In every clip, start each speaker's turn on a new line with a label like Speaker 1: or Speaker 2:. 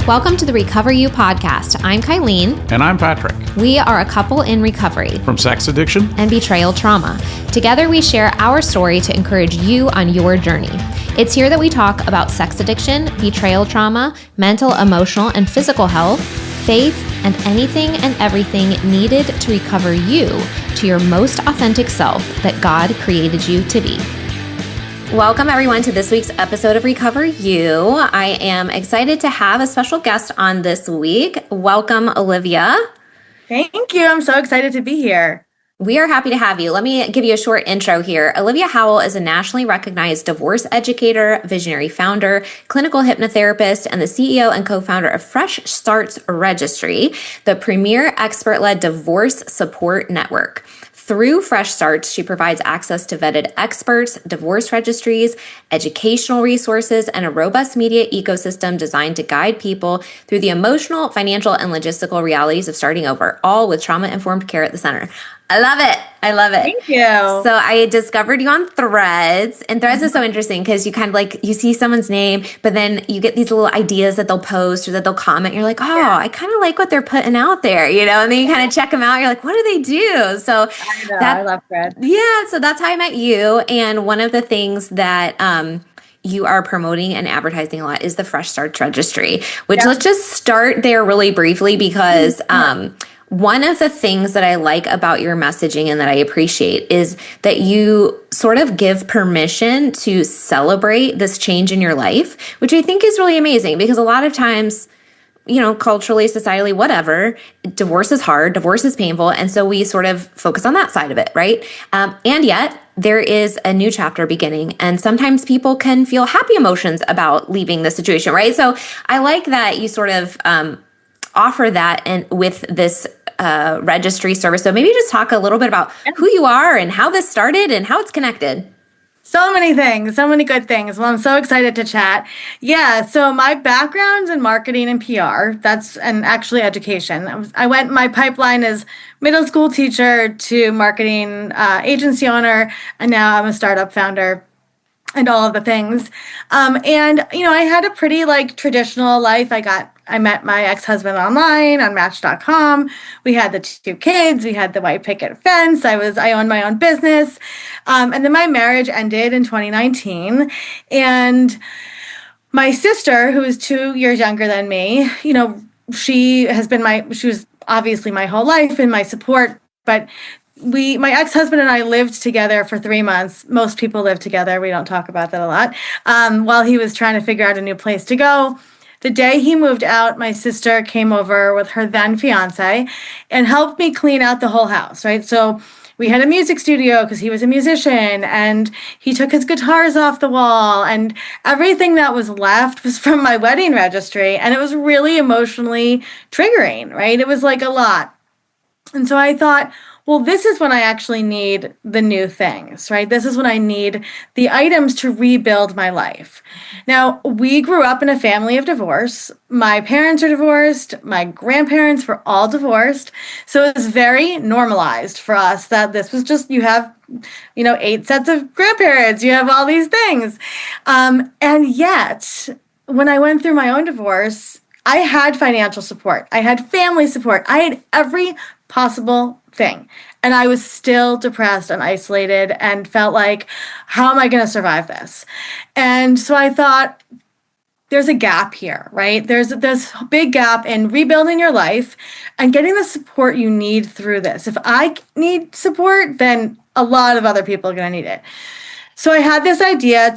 Speaker 1: Welcome to the Recover You podcast. I'm Kylene.
Speaker 2: And I'm Patrick.
Speaker 1: We are a couple in recovery
Speaker 2: from sex addiction
Speaker 1: and betrayal trauma. Together, we share our story to encourage you on your journey. It's here that we talk about sex addiction, betrayal trauma, mental, emotional, and physical health, faith, and anything and everything needed to recover you to your most authentic self that God created you to be. Welcome, everyone, to this week's episode of Recover You. I am excited to have a special guest on this week. Welcome, Olivia.
Speaker 3: Thank you. I'm so excited to be here.
Speaker 1: We are happy to have you. Let me give you a short intro here. Olivia Howell is a nationally recognized divorce educator, visionary founder, clinical hypnotherapist, and the CEO and co-founder of Fresh Starts Registry, the premier expert-led divorce support network. Through Fresh Starts, she provides access to vetted experts, divorce registries, educational resources, and a robust media ecosystem designed to guide people through the emotional, financial, and logistical realities of starting over, all with trauma-informed care at the center. I love it. I love it.
Speaker 3: Thank you.
Speaker 1: So I discovered you on Threads, and Threads is so interesting because you kind of like, you see someone's name, but then you get these little ideas that they'll post or that they'll comment. You're like, oh, yeah. I kind of like what they're putting out there, you know, and then you kind of check them out. You're like, what do they do? So
Speaker 3: I love Threads.
Speaker 1: Yeah. So that's how I met you. And one of the things that, you are promoting and advertising a lot is the Fresh Starts Registry, which let's just start there really briefly because, one of the things that I like about your messaging and that I appreciate is that you sort of give permission to celebrate this change in your life, which I think is really amazing because a lot of times, you know, culturally, societally, whatever, divorce is hard, divorce is painful. And so we sort of focus on that side of it, right? And yet there is a new chapter beginning. And sometimes people can feel happy emotions about leaving the situation, right? So I like that you sort of offer that and with this registry service. So maybe just talk a little bit about who you are and how this started and how it's connected.
Speaker 3: So many things, so many good things. Well, I'm so excited to chat. Yeah, so my background's in marketing and PR. And actually education. My pipeline is middle school teacher to marketing agency owner, and now I'm a startup founder and all of the things. And, you know, I had a pretty traditional life. I met my ex-husband online on Match.com. We had the 2 kids. We had the white picket fence. I owned my own business. And then my marriage ended in 2019. And my sister, who is 2 years younger than me, you know, she was obviously my whole life and my support, but my ex-husband and I lived together for 3 months. Most people live together. We don't talk about that a lot. While he was trying to figure out a new place to go. The day he moved out, my sister came over with her then fiance and helped me clean out the whole house, right? So we had a music studio because he was a musician and he took his guitars off the wall and everything that was left was from my wedding registry. And it was really emotionally triggering, right? It was like a lot. And so I thought, well, this is when I actually need the new things, right? This is when I need the items to rebuild my life. Now, we grew up in a family of divorce. My parents are divorced. My grandparents were all divorced. So it was very normalized for us that this was just, you have, 8 sets of grandparents. You have all these things. And yet, when I went through my own divorce, I had financial support. I had family support. I had every possible thing. And I was still depressed and isolated and felt like, how am I going to survive this? And so I thought, there's a gap here, right? There's this big gap in rebuilding your life and getting the support you need through this. If I need support, then a lot of other people are going to need it. So I had this idea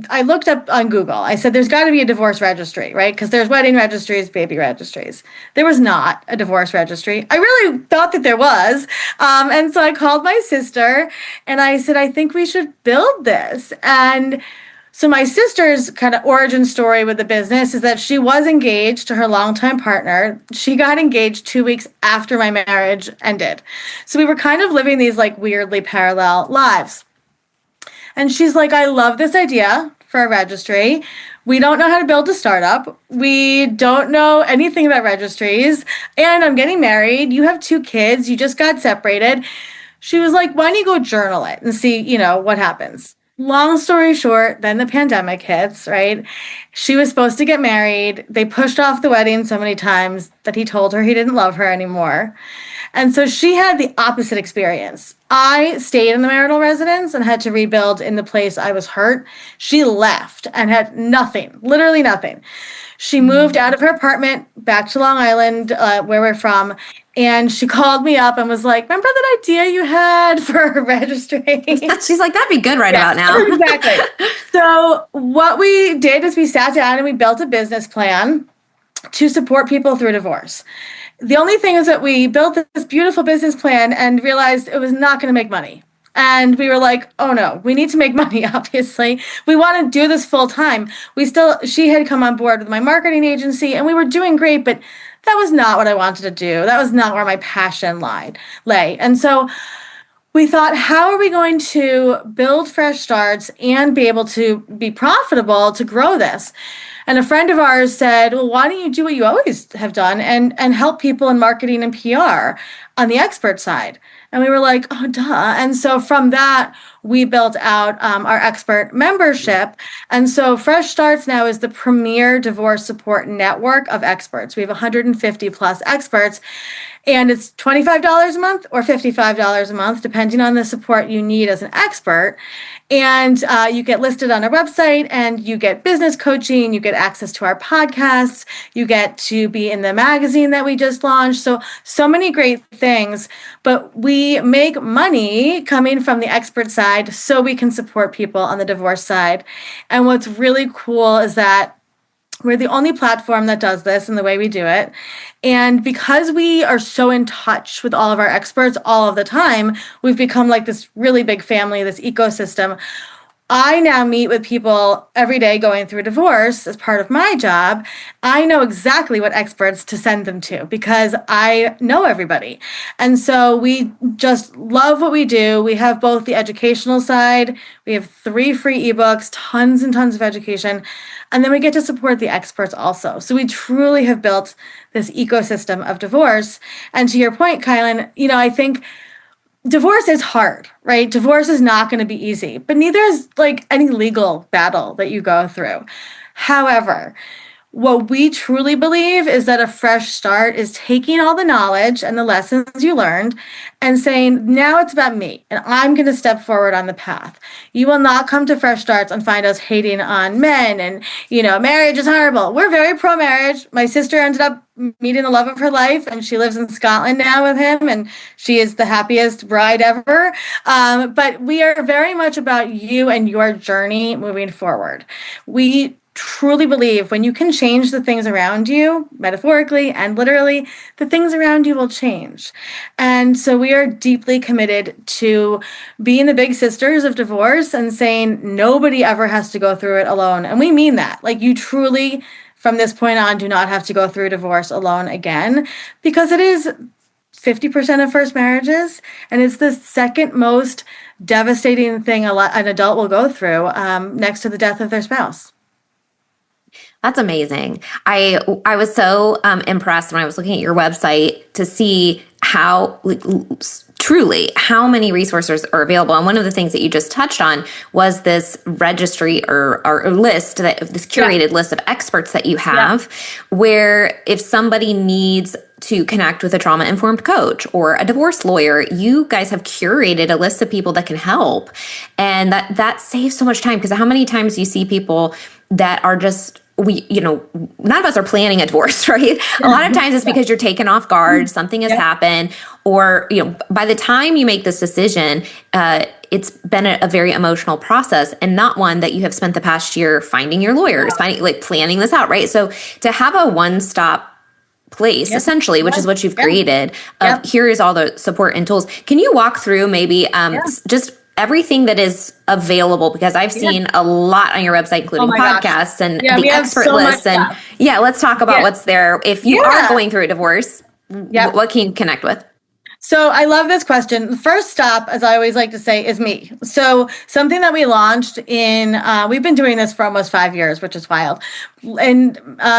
Speaker 3: I looked up on Google. I said, there's got to be a divorce registry, right? Because there's wedding registries, baby registries. There was not a divorce registry. I really thought that there was. And so I called my sister and I said, I think we should build this. And so my sister's kind of origin story with the business is that she was engaged to her longtime partner. She got engaged 2 weeks after my marriage ended. So we were kind of living these weirdly parallel lives. And she's like, I love this idea for a registry. We don't know how to build a startup. We don't know anything about registries. And I'm getting married. You have 2 kids. You just got separated. She was like, why don't you go journal it and see, what happens? long story short, then the pandemic hits, right? She was supposed to get married. They pushed off the wedding so many times that he told her he didn't love her anymore. And so she had the opposite experience. I stayed in the marital residence and had to rebuild in the place I was hurt. She left and had nothing, literally nothing. She moved out of her apartment back to Long Island, where we're from, and she called me up and was like, "Remember that idea you had for a registry?"
Speaker 1: She's like, that'd be good right about now.
Speaker 3: Exactly. So what we did is we sat down and we built a business plan to support people through divorce. The only thing is that we built this beautiful business plan and realized it was not going to make money. And we were like, oh no, we need to make money, obviously. We want to do this full time. She had come on board with my marketing agency and we were doing great, but that was not what I wanted to do. That was not where my passion lay. And so we thought, how are we going to build Fresh Starts and be able to be profitable to grow this? And a friend of ours said, well, why don't you do what you always have done and help people in marketing and PR on the expert side? And we were like, oh, duh. And so from that, we built out our expert membership. And so Fresh Starts now is the premier divorce support network of experts. We have 150 plus experts. And it's $25 a month or $55 a month, depending on the support you need as an expert. And you get listed on our website and you get business coaching, you get access to our podcasts, you get to be in the magazine that we just launched. So many great things, but we make money coming from the expert side so we can support people on the divorce side. And what's really cool is that we're the only platform that does this in the way we do it. And because we are so in touch with all of our experts all of the time, we've become like this really big family, this ecosystem. I now meet with people every day going through a divorce as part of my job. I know exactly what experts to send them to because I know everybody. And so we just love what we do. We have both the educational side, we have 3 free ebooks, tons and tons of education, and then we get to support the experts also. So we truly have built this ecosystem of divorce. And to your point, Kylan, I think divorce is hard, right? Divorce is not going to be easy, but neither is like any legal battle that you go through. However, what we truly believe is that a fresh start is taking all the knowledge and the lessons you learned and saying, now it's about me and I'm going to step forward on the path. You will not come to Fresh Starts and find us hating on men and, marriage is horrible. We're very pro-marriage. My sister ended up meeting the love of her life and she lives in Scotland now with him and she is the happiest bride ever. But we are very much about you and your journey moving forward. We truly believe when you can change the things around you, metaphorically and literally, the things around you will change. And so we are deeply committed to being the big sisters of divorce and saying nobody ever has to go through it alone. And we mean that. Like you truly, from this point on, do not have to go through divorce alone again, because it is 50% of first marriages, and it's the second most devastating thing an adult will go through next to the death of their spouse.
Speaker 1: That's amazing. I was so impressed when I was looking at your website to see how truly how many resources are available. And one of the things that you just touched on was this registry or list, this curated list of experts that you have, where if somebody needs to connect with a trauma-informed coach or a divorce lawyer, you guys have curated a list of people that can help. And that saves so much time, because how many times you see people that are just, none of us are planning a divorce, right? A lot of times it's because you're taken off guard, something has happened, or, by the time you make this decision, it's been a very emotional process and not one that you have spent the past year finding your lawyers, planning this out, right? So to have a one-stop place, essentially, which is what you've created, here is all the support and tools. Can you walk through maybe just everything that is available? Because I've seen a lot on your website, including podcasts and the expert list. And let's talk about what's there. If you are going through a divorce, what can you connect with?
Speaker 3: So I love this question. The first stop, as I always like to say, is me. So something that we launched we've been doing this for almost 5 years, which is wild. In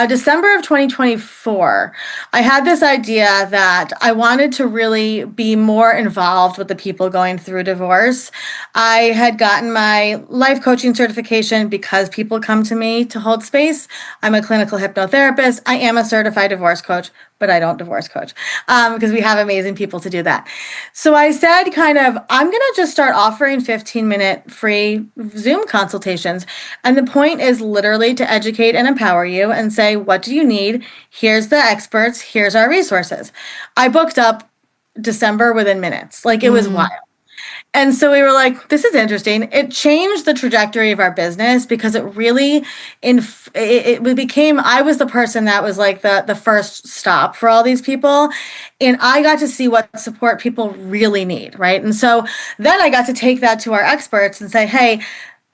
Speaker 3: December of 2024, I had this idea that I wanted to really be more involved with the people going through divorce. I had gotten my life coaching certification because people come to me to hold space. I'm a clinical hypnotherapist. I am a certified divorce coach, but I don't divorce coach because we have amazing people to do that. So I said, I'm going to just start offering 15-minute free Zoom consultations. And the point is literally to educate and empower you and say, what do you need? Here's the experts. Here's our resources. I booked up December within minutes. Like, it was wild. And so we were like, this is interesting. It changed the trajectory of our business because it really, it became, I was the person that was like the first stop for all these people. And I got to see what support people really need, right? And so then I got to take that to our experts and say, hey,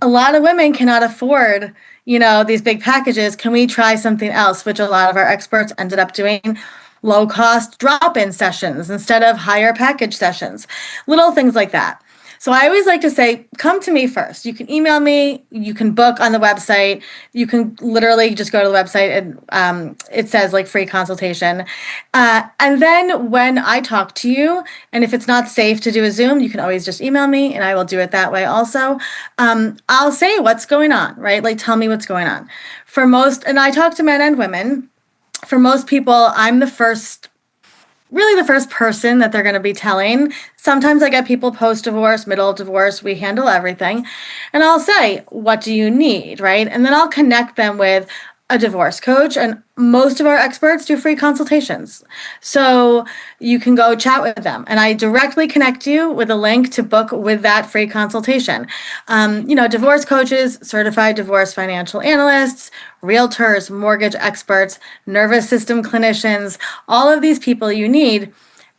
Speaker 3: a lot of women cannot afford, these big packages. Can we try something else? Which a lot of our experts ended up doing. Low cost drop-in sessions instead of higher package sessions, little things like that. So I always like to say, come to me first. You can email me, you can book on the website, you can literally just go to the website and it says like free consultation. And then when I talk to you, and if it's not safe to do a Zoom, you can always just email me and I will do it that way also. I'll say what's going on, right? Like, tell me what's going on. For most, and I talk to men and women. For most people, I'm the first person that they're going to be telling. Sometimes I get people post-divorce, middle of divorce, we handle everything. And I'll say, what do you need, right? And then I'll connect them with a divorce coach, and most of our experts do free consultations. So you can go chat with them, and I directly connect you with a link to book with that free consultation. Divorce coaches, certified divorce financial analysts, realtors, mortgage experts, nervous system clinicians, all of these people you need.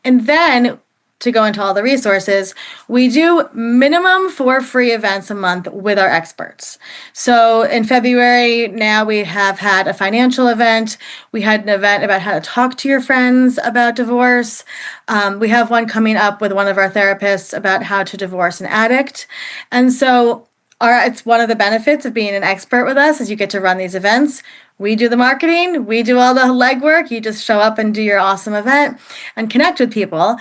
Speaker 3: And then to go into all the resources, we do minimum 4 free events a month with our experts. So in February, now we have had a financial event. We had an event about how to talk to your friends about divorce. We have one coming up with one of our therapists about how to divorce an addict. And so it's one of the benefits of being an expert with us is you get to run these events. We do the marketing, we do all the legwork. You just show up and do your awesome event and connect with people.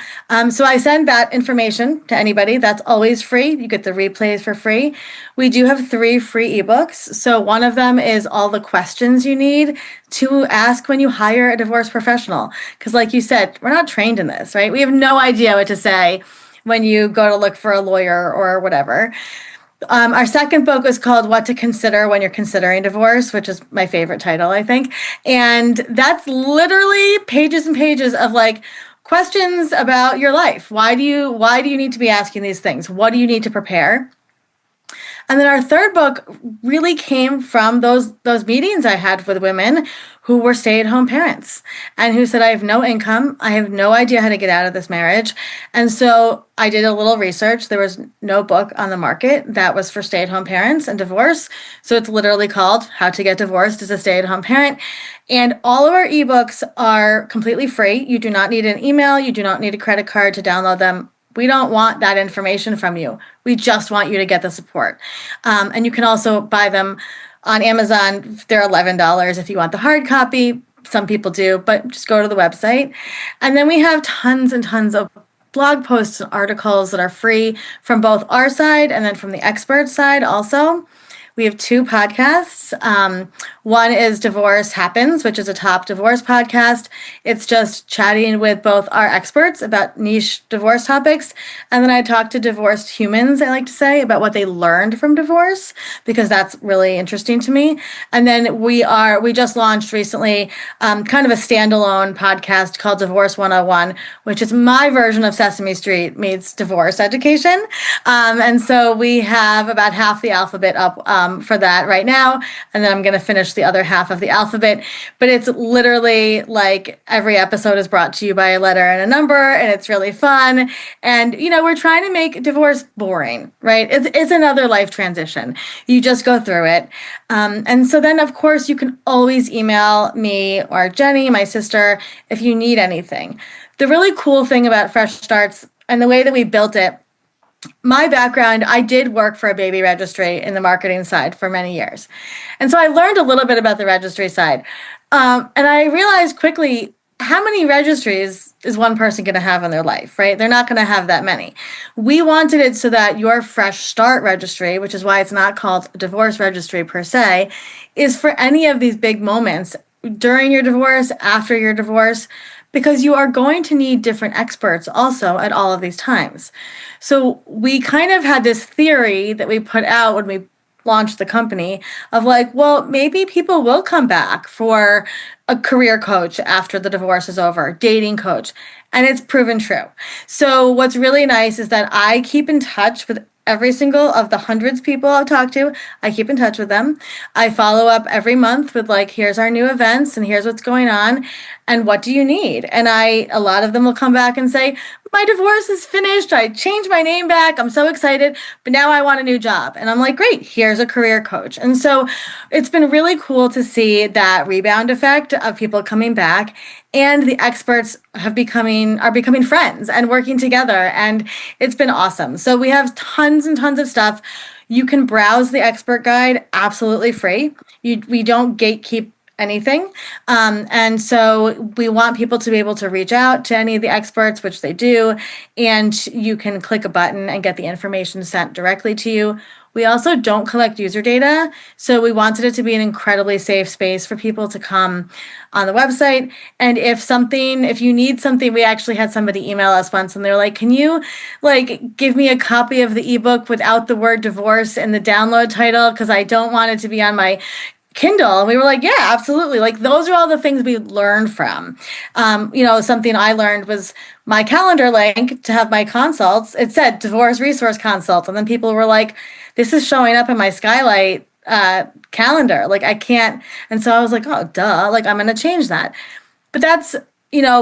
Speaker 3: So I send that information to anybody. That's always free. You get the replays for free. We do have 3 free ebooks. So one of them is all the questions you need to ask when you hire a divorce professional. Because like you said, we're not trained in this, right? We have no idea what to say when you go to look for a lawyer or whatever. Our second book is called What to Consider When You're Considering Divorce, which is my favorite title, I think. And that's literally pages and pages of like questions about your life. Why do you need to be asking these things? What do you need to prepare? And then our third book really came from those meetings I had with women who were stay-at-home parents and who said, I have no income. I have no idea how to get out of this marriage. And so I did a little research. There was no book on the market that was for stay-at-home parents and divorce. So it's literally called How to Get Divorced as a Stay-at-Home Parent. And all of our ebooks are completely free. You do not need an email. You do not need a credit card to download them. We don't want that information from you. We just want you to get the support. And you can also buy them on Amazon. They're $11 if you want the hard copy. Some people do, but just go to the website. And then we have tons and tons of blog posts and articles that are free from both our side and then from the expert side also. We have 2 podcasts. One is Divorce Happens, which is a top divorce podcast. It's just chatting with both our experts about niche divorce topics. And then I talk to divorced humans, I like to say, about what they learned from divorce, because that's really interesting to me. And then we just launched recently kind of a standalone podcast called Divorce 101, which is my version of Sesame Street meets divorce education. And so we have about half the alphabet up for that right now. And then I'm going to finish the other half of the alphabet. But it's literally like every episode is brought to you by a letter and a number, and it's really fun. And, we're trying to make divorce boring, right? It's another life transition. You just go through it. And so then, of course, you can always email me or Jenny, my sister, if you need anything. the really cool thing about Fresh Starts and the way that we built it, my background, I did work for a baby registry in the marketing side for many years. And so I learned a little bit about the registry side. And I realized quickly, how many registries is one person going to have in their life, right? They're not going to have that many. We wanted it so that your Fresh Start registry, which is why it's not called a divorce registry per se, is for any of these big moments during your divorce, after your divorce, because you are going to need different experts also at all of these times. So we kind of had this theory that we put out when we launched the company of like, well, maybe people will come back for a career coach after the divorce is over, dating coach, and it's proven true. So what's really nice is that I keep in touch with every single of the hundreds of people I've talked to. I keep in touch with them. I follow up every month with like, here's our new events and here's what's going on and what do you need? And a lot of them will come back and say, my divorce is finished. I changed my name back. I'm so excited, but now I want a new job. And I'm like, great, here's a career coach. And so it's been really cool to see that rebound effect of people coming back, and the experts are becoming friends and working together. And it's been awesome. So we have tons and tons of stuff. You can browse the expert guide absolutely free. We don't gatekeep anything. And so we want people to be able to reach out to any of the experts, which they do, and you can click a button and get the information sent directly to you. We also don't collect user data, so we wanted it to be an incredibly safe space for people to come on the website. And if you need something, we actually had somebody email us once and they're like, can you like give me a copy of the ebook without the word divorce in the download title? Because I don't want it to be on my Kindle. And we were like, yeah, absolutely. Like those are all the things we learned from. Something I learned was my calendar link to have my consults. It said divorce resource consult. And then people were like, this is showing up in my Skylight calendar. Like I can't. And so I was like, oh, duh. Like I'm going to change that. But that's,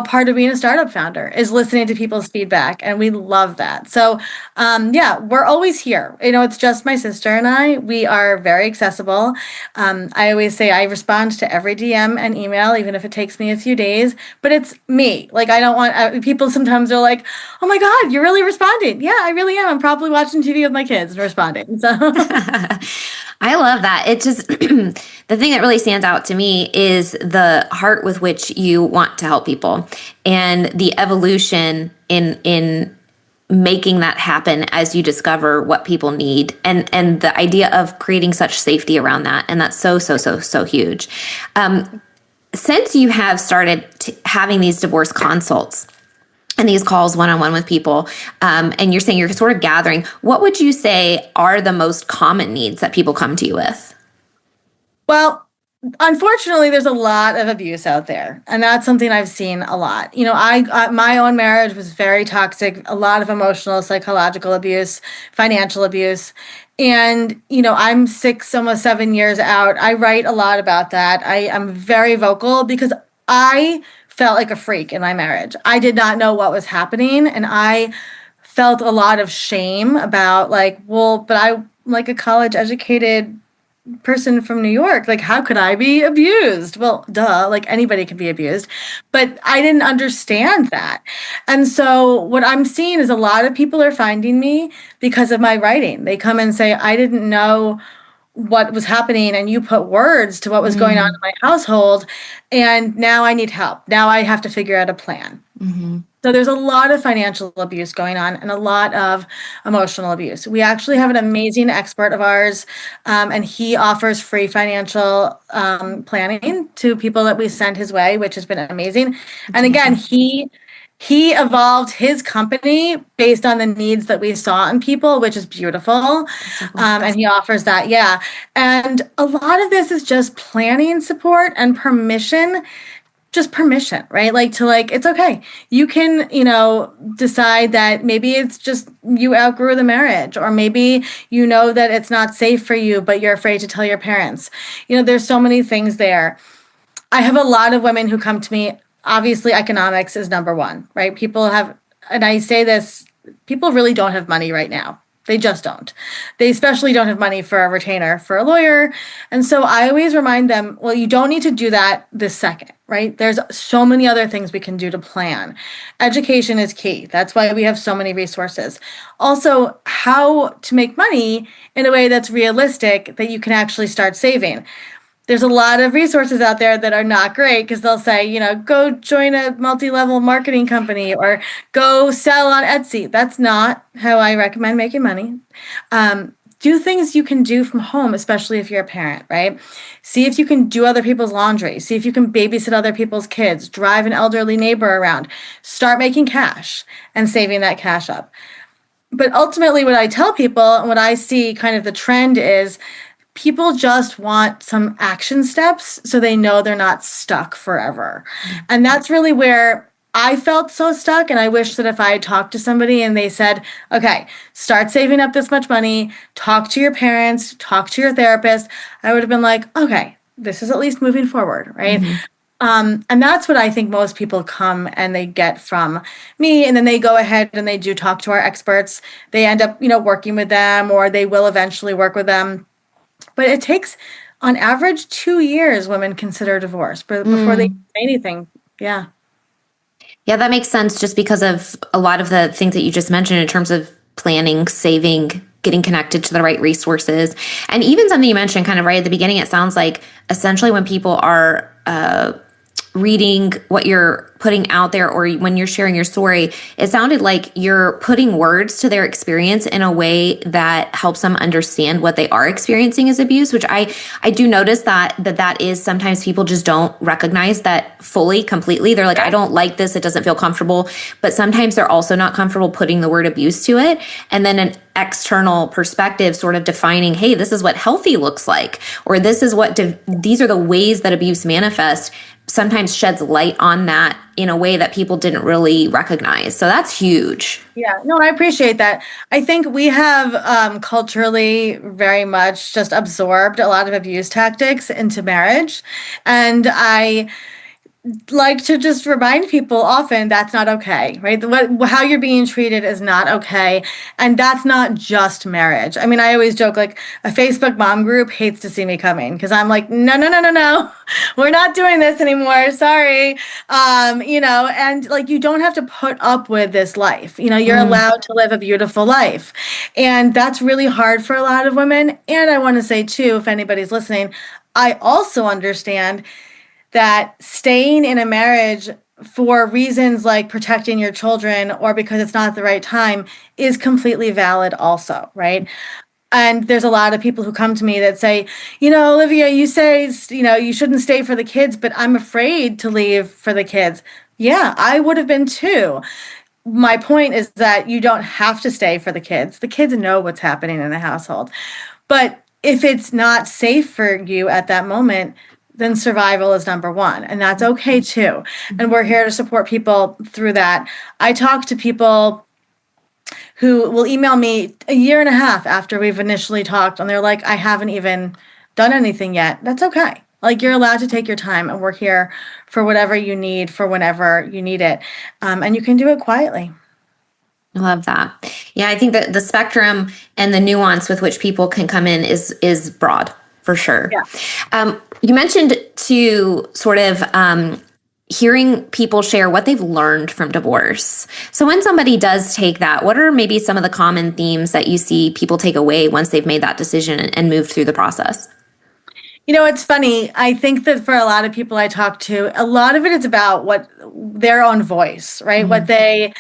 Speaker 3: part of being a startup founder is listening to people's feedback. And we love that. So, we're always here. It's just my sister and I. We are very accessible. I always say I respond to every DM and email, even if it takes me a few days, but it's me. Like, I don't want people sometimes are like, oh my God, you're really responding. Yeah, I really am. I'm probably watching TV with my kids and responding. So.
Speaker 1: I love that. It just, the thing that really stands out to me is the heart with which you want to help people and the evolution in making that happen as you discover what people need and the idea of creating such safety around that. And that's so huge. Since you have started having these divorce consults, and these calls one-on-one with people, and you're saying you're sort of gathering, what would you say are the most common needs that people come to you with?
Speaker 3: Well, unfortunately, there's a lot of abuse out there, and that's something I've seen a lot. My own marriage was very toxic, a lot of emotional, psychological abuse, financial abuse. And, I'm 6, almost 7 years out. I write a lot about that. I am very vocal because I felt like a freak in my marriage. I did not know what was happening. And I felt a lot of shame about but I'm like a college educated person from New York. Like, how could I be abused? Well, duh, like anybody can be abused. But I didn't understand that. And so what I'm seeing is a lot of people are finding me because of my writing. They come and say, I didn't know what was happening and you put words to what was going on in my household, and now I need help. Now I have to figure out a plan. Mm-hmm. So there's a lot of financial abuse going on and a lot of emotional abuse. We actually have an amazing expert of ours, and he offers free financial planning to people that we send his way, which has been amazing. And again, he evolved his company based on the needs that we saw in people, which is beautiful. And he offers that. Yeah. And a lot of this is just planning support and permission, right? It's okay. You can, decide that maybe it's just you outgrew the marriage, or maybe that it's not safe for you, but you're afraid to tell your parents. There's so many things there. I have a lot of women who come to me. Obviously, economics is number one, right? And I say this, people really don't have money right now. They just don't. They especially don't have money for a retainer for a lawyer. And so I always remind them, well, you don't need to do that this second, right? There's so many other things we can do to plan. Education is key. That's why we have so many resources. Also, how to make money in a way that's realistic that you can actually start saving. There's a lot of resources out there that are not great because they'll say, go join a multi-level marketing company or go sell on Etsy. That's not how I recommend making money. Do things you can do from home, especially if you're a parent, right? See if you can do other people's laundry. See if you can babysit other people's kids, drive an elderly neighbor around, start making cash and saving that cash up. But ultimately, what I tell people and what I see kind of the trend is people just want some action steps so they know they're not stuck forever. And that's really where I felt so stuck. And I wish that if I had talked to somebody and they said, okay, start saving up this much money, talk to your parents, talk to your therapist, I would have been like, okay, this is at least moving forward, right? And that's what I think most people come and they get from me. And then they go ahead and they do talk to our experts. They end up, working with them, or they will eventually work with them. But it takes, on average, 2 years women consider divorce before they say anything. Yeah.
Speaker 1: Yeah, that makes sense just because of a lot of the things that you just mentioned in terms of planning, saving, getting connected to the right resources. And even something you mentioned kind of right at the beginning, it sounds like essentially when people are reading what you're putting out there, or when you're sharing your story, it sounded like you're putting words to their experience in a way that helps them understand what they are experiencing as abuse, which I do notice that is sometimes people just don't recognize that fully, completely. They're like, I don't like this. It doesn't feel comfortable. But sometimes they're also not comfortable putting the word abuse to it. And then an external perspective sort of defining, hey, this is what healthy looks like, or this is what these are the ways that abuse manifests, sometimes sheds light on that in a way that people didn't really recognize. So that's huge.
Speaker 3: Yeah, no, I appreciate that. I think we have culturally very much just absorbed a lot of abuse tactics into marriage. And I like to just remind people often that's not okay, right? How you're being treated is not okay. And that's not just marriage. I mean, I always joke, like, a Facebook mom group hates to see me coming because I'm like, no, we're not doing this anymore. Sorry. And like, you don't have to put up with this life. You're allowed to live a beautiful life. And that's really hard for a lot of women. And I want to say too, if anybody's listening, I also understand that staying in a marriage for reasons like protecting your children or because it's not the right time is completely valid also, right? And there's a lot of people who come to me that say, Olivia, you say, you shouldn't stay for the kids, but I'm afraid to leave for the kids. Yeah, I would have been too. My point is that you don't have to stay for the kids. The kids know what's happening in the household. But if it's not safe for you at that moment, then survival is number one. And that's okay too. And we're here to support people through that. I talk to people who will email me a year and a half after we've initially talked, and they're like, I haven't even done anything yet. That's okay. Like, you're allowed to take your time, and we're here for whatever you need, for whenever you need it. And you can do it quietly.
Speaker 1: I love that. Yeah, I think that the spectrum and the nuance with which people can come in is broad. For sure.
Speaker 3: Yeah.
Speaker 1: You mentioned to sort of hearing people share what they've learned from divorce. So when somebody does take that, what are maybe some of the common themes that you see people take away once they've made that decision and moved through the process?
Speaker 3: It's funny. I think that for a lot of people I talk to, a lot of it is about what their own voice, right? What they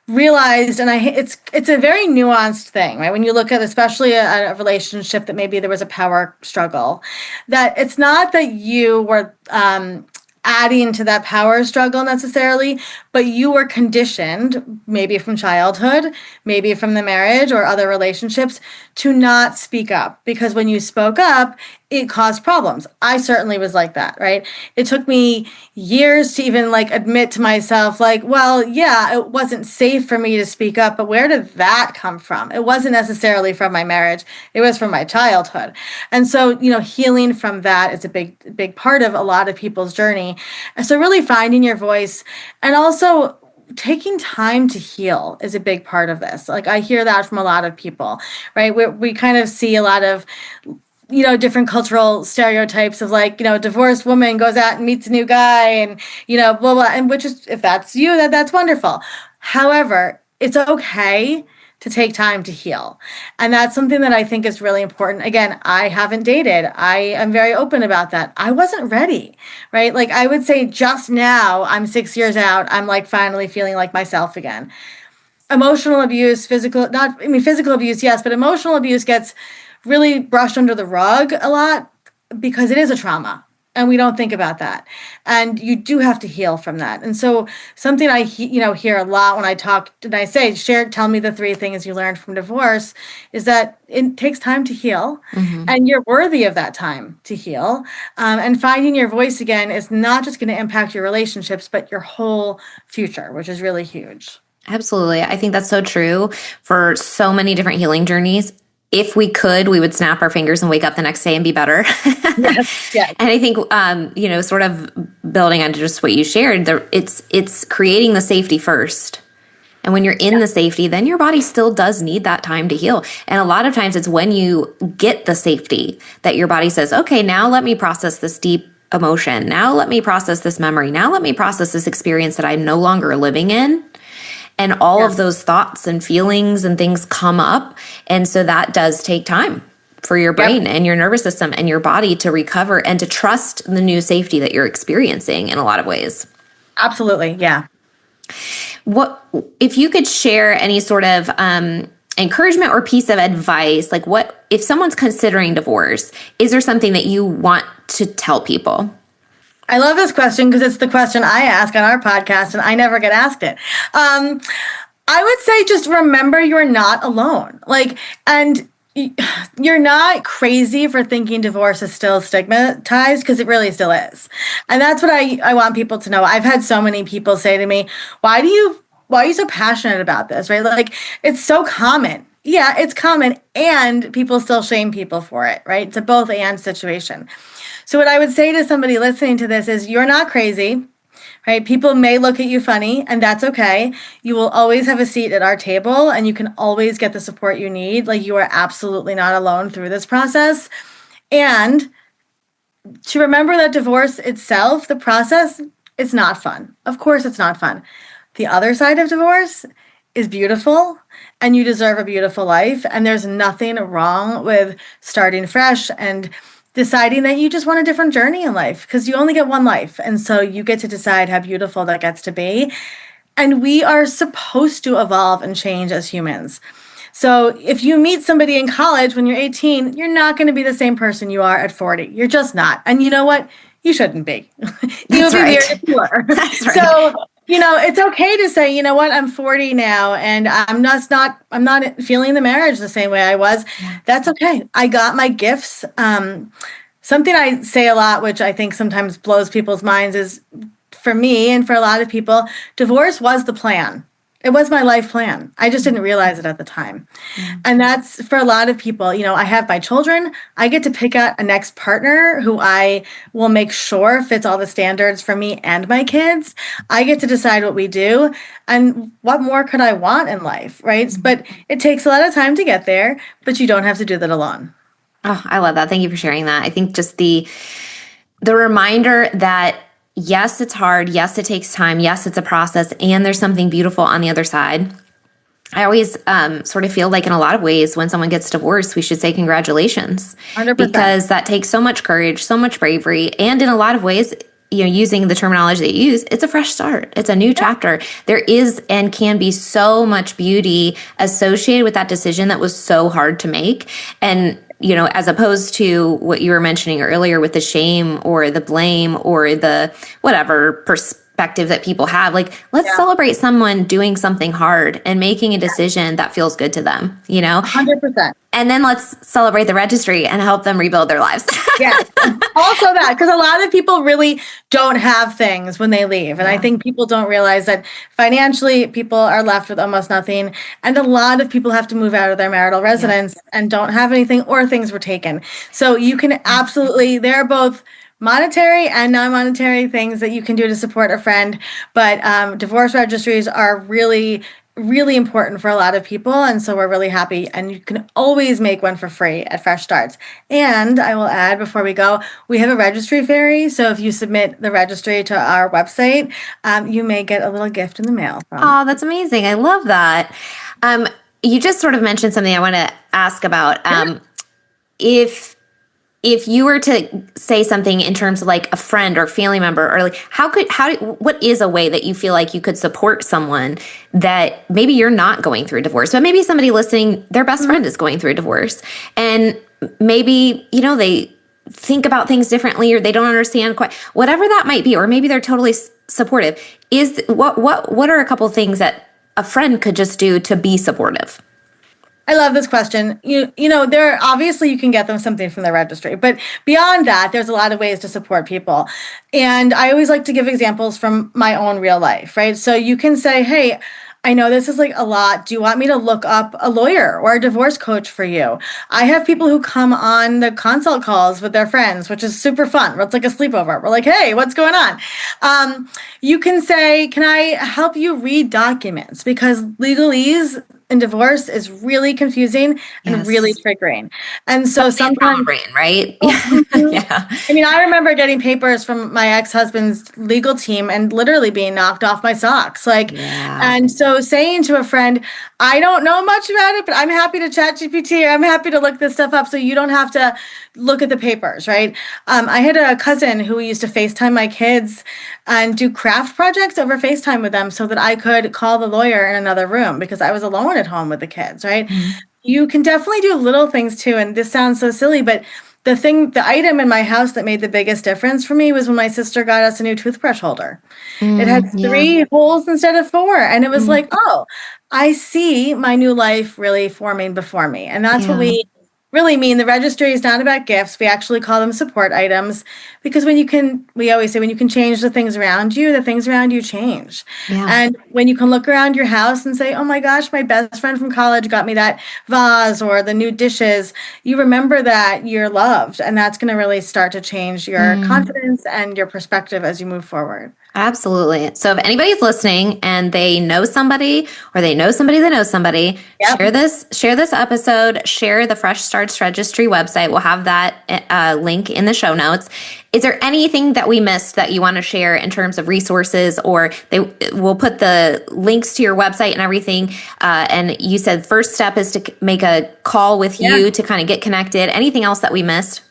Speaker 3: realized, and it's a very nuanced thing, right? When you look at especially a relationship that maybe there was a power struggle, that it's not that you were adding to that power struggle necessarily, but you were conditioned, maybe from childhood, maybe from the marriage or other relationships, to not speak up. Because when you spoke up, it caused problems. I certainly was like that, right? It took me years to even admit to myself, well, yeah, it wasn't safe for me to speak up, but where did that come from? It wasn't necessarily from my marriage. It was from my childhood. And so, healing from that is a big part of a lot of people's journey. And so really finding your voice, and also taking time to heal is a big part of this. Like I hear that from a lot of people, right? We kind of see a lot of different cultural stereotypes of like, divorced woman goes out and meets a new guy and, blah, blah. And which is, if that's you, that's wonderful. However, it's okay to take time to heal. And that's something that I think is really important. Again, I haven't dated. I am very open about that. I wasn't ready, right? Like I would say just now, I'm 6 years out, I'm like finally feeling like myself again. Emotional abuse, physical abuse, yes, but emotional abuse gets really brushed under the rug a lot because it is a trauma and we don't think about that. And you do have to heal from that. And so something I hear a lot when I talk and I say, tell me the 3 things you learned from divorce is that it takes time to heal and you're worthy of that time to heal. And finding your voice again is not just going to impact your relationships, but your whole future, which is really huge.
Speaker 1: Absolutely. I think that's so true for so many different healing journeys. If we could, we would snap our fingers and wake up the next day and be better. Yes. And I think, sort of building on just what you shared, it's creating the safety first. And when you're in the safety, then your body still does need that time to heal. And a lot of times it's when you get the safety that your body says, okay, now let me process this deep emotion. Now let me process this memory. Now let me process this experience that I'm no longer living in. And all of those thoughts and feelings and things come up. And so that does take time for your brain and your nervous system and your body to recover and to trust the new safety that you're experiencing in a lot of ways.
Speaker 3: Absolutely. Yeah.
Speaker 1: What, if you could share any sort of encouragement or piece of advice, like what, if someone's considering divorce, is there something that you want to tell people?
Speaker 3: I love this question because it's the question I ask on our podcast and I never get asked it. I would say just remember you're not alone. And you're not crazy for thinking divorce is still stigmatized because it really still is. And that's what I want people to know. I've had so many people say to me, why are you so passionate about this, right? Like it's so common. Yeah, it's common and people still shame people for it, right? It's a both and situation. So what I would say to somebody listening to this is you're not crazy, right? People may look at you funny and that's okay. You will always have a seat at our table and you can always get the support you need. Like you are absolutely not alone through this process. And to remember that divorce itself, the process, is not fun. Of course it's not fun. The other side of divorce is beautiful and you deserve a beautiful life. And there's nothing wrong with starting fresh and deciding that you just want a different journey in life because you only get one life. And so you get to decide how beautiful that gets to be. And we are supposed to evolve and change as humans. So if you meet somebody in college when you're 18, you're not going to be the same person you are at 40. You're just not. And you know what? You shouldn't be. You'll be weird if you are. That's right. So, it's okay to say, you know what, I'm 40 now and I'm not feeling the marriage the same way I was. Yeah. That's okay. I got my gifts. Something I say a lot, which I think sometimes blows people's minds is for me and for a lot of people, divorce was the plan. It was my life plan. I just didn't realize it at the time. Mm-hmm. And that's for a lot of people. I have my children. I get to pick out a next partner who I will make sure fits all the standards for me and my kids. I get to decide what we do. And what more could I want in life, right? Mm-hmm. But it takes a lot of time to get there, but you don't have to do that alone.
Speaker 1: Oh, I love that. Thank you for sharing that. I think just the reminder that yes, it's hard. Yes, it takes time. Yes, it's a process. And there's something beautiful on the other side. I always sort of feel like in a lot of ways, when someone gets divorced, we should say congratulations.
Speaker 3: 100%.
Speaker 1: Because that takes so much courage, so much bravery. And in a lot of ways, using the terminology that you use, it's a fresh start. It's a new chapter. There is and can be so much beauty associated with that decision that was so hard to make. And as opposed to what you were mentioning earlier with the shame or the blame or the whatever perspective that people have, like, let's celebrate someone doing something hard and making a decision that feels good to them,
Speaker 3: 100%.
Speaker 1: And then let's celebrate the registry and help them rebuild their lives.
Speaker 3: Yes. Also that, because a lot of people really don't have things when they leave. And I think people don't realize that financially people are left with almost nothing. And a lot of people have to move out of their marital residence and don't have anything or things were taken. So you can absolutely, they're both monetary and non-monetary things that you can do to support a friend. But divorce registries are really, really important for a lot of people. And so we're really happy. And you can always make one for free at Fresh Starts. And I will add before we go, we have a registry fairy. So if you submit the registry to our website, you may get a little gift in the mail.
Speaker 1: Oh, that's amazing. I love that. You just sort of mentioned something I want to ask about. If you were to say something in terms of like a friend or family member, or like what is a way that you feel like you could support someone that maybe you're not going through a divorce, but maybe somebody listening, their best friend is going through a divorce, and maybe, they think about things differently, or they don't understand quite, whatever that might be, or maybe they're totally supportive. What are a couple things that a friend could just do to be supportive?
Speaker 3: I love this question. There obviously you can get them something from the registry, but beyond that, there's a lot of ways to support people. And I always like to give examples from my own real life, right? So you can say, hey, I know this is like a lot. Do you want me to look up a lawyer or a divorce coach for you? I have people who come on the consult calls with their friends, which is super fun. It's like a sleepover. We're like, hey, what's going on? You can say, can I help you read documents? Because legalese in divorce is really confusing and really triggering. And so sometimes,
Speaker 1: brain, right?
Speaker 3: Yeah. I mean, I remember getting papers from my ex-husband's legal team and literally being knocked off my socks. And so saying to a friend, I don't know much about it, but I'm happy to chat GPT, or I'm happy to look this stuff up so you don't have to look at the papers, right? I had a cousin who used to FaceTime my kids and do craft projects over FaceTime with them so that I could call the lawyer in another room because I was alone at home with the kids, right? Mm-hmm. You can definitely do little things too. And this sounds so silly, but the item in my house that made the biggest difference for me was when my sister got us a new toothbrush holder. It had 3 holes instead of 4. And it was like, oh, I see my new life really forming before me. And that's what we really mean. The registry is not about gifts. We actually call them support items because we always say, when you can change the things around you change. Yeah. And when you can look around your house and say, oh my gosh, my best friend from college got me that vase or the new dishes, you remember that you're loved. And that's going to really start to change your confidence and your perspective as you move forward.
Speaker 1: Absolutely. So if anybody's listening and they know somebody, or they know somebody that knows somebody, share this episode, share the Fresh Starts Registry website. We'll have that link in the show notes. Is there anything that we missed that you want to share in terms of resources, or we'll put the links to your website and everything. And you said first step is to make a call with you to kind of get connected. Anything else that we missed?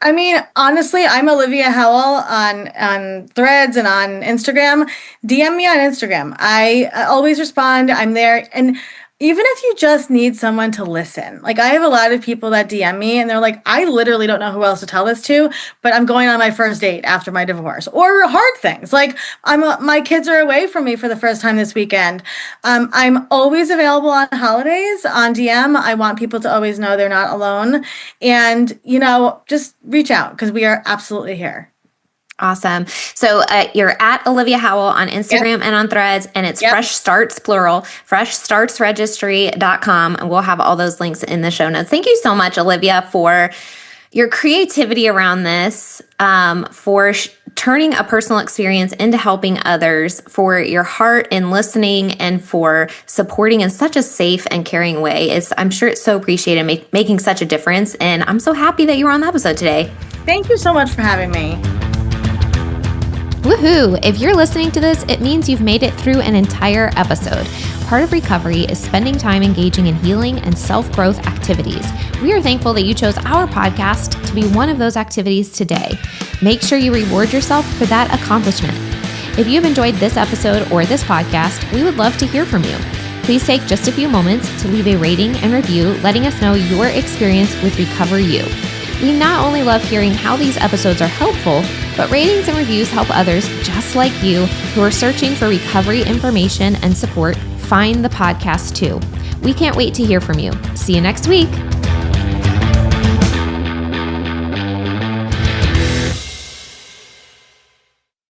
Speaker 3: I mean, honestly, I'm Olivia Howell on Threads and on Instagram. DM me on Instagram. I always respond. I'm there. And even if you just need someone to listen, like I have a lot of people that DM me and they're like, I literally don't know who else to tell this to, but I'm going on my first date after my divorce, or hard things. Like my kids are away from me for the first time this weekend. I'm always available on holidays on DM. I want people to always know they're not alone, and, just reach out because we are absolutely here.
Speaker 1: Awesome. So you're at Olivia Howell on Instagram and on Threads, and it's Fresh Starts, plural, freshstartsregistry.com. And we'll have all those links in the show notes. Thank you so much, Olivia, for your creativity around this, for turning a personal experience into helping others, for your heart in listening, and for supporting in such a safe and caring way. I'm sure it's so appreciated, making such a difference. And I'm so happy that you were on the episode today.
Speaker 3: Thank you so much for having me.
Speaker 2: Woohoo! If you're listening to this, it means you've made it through an entire episode. Part of recovery is spending time engaging in healing and self-growth activities. We are thankful that you chose our podcast to be one of those activities today. Make sure you reward yourself for that accomplishment. If you've enjoyed this episode or this podcast, we would love to hear from you. Please take just a few moments to leave a rating and review, letting us know your experience with Recover You. We not only love hearing how these episodes are helpful, but ratings and reviews help others just like you who are searching for recovery information and support find the podcast too. We can't wait to hear from you. See you next week.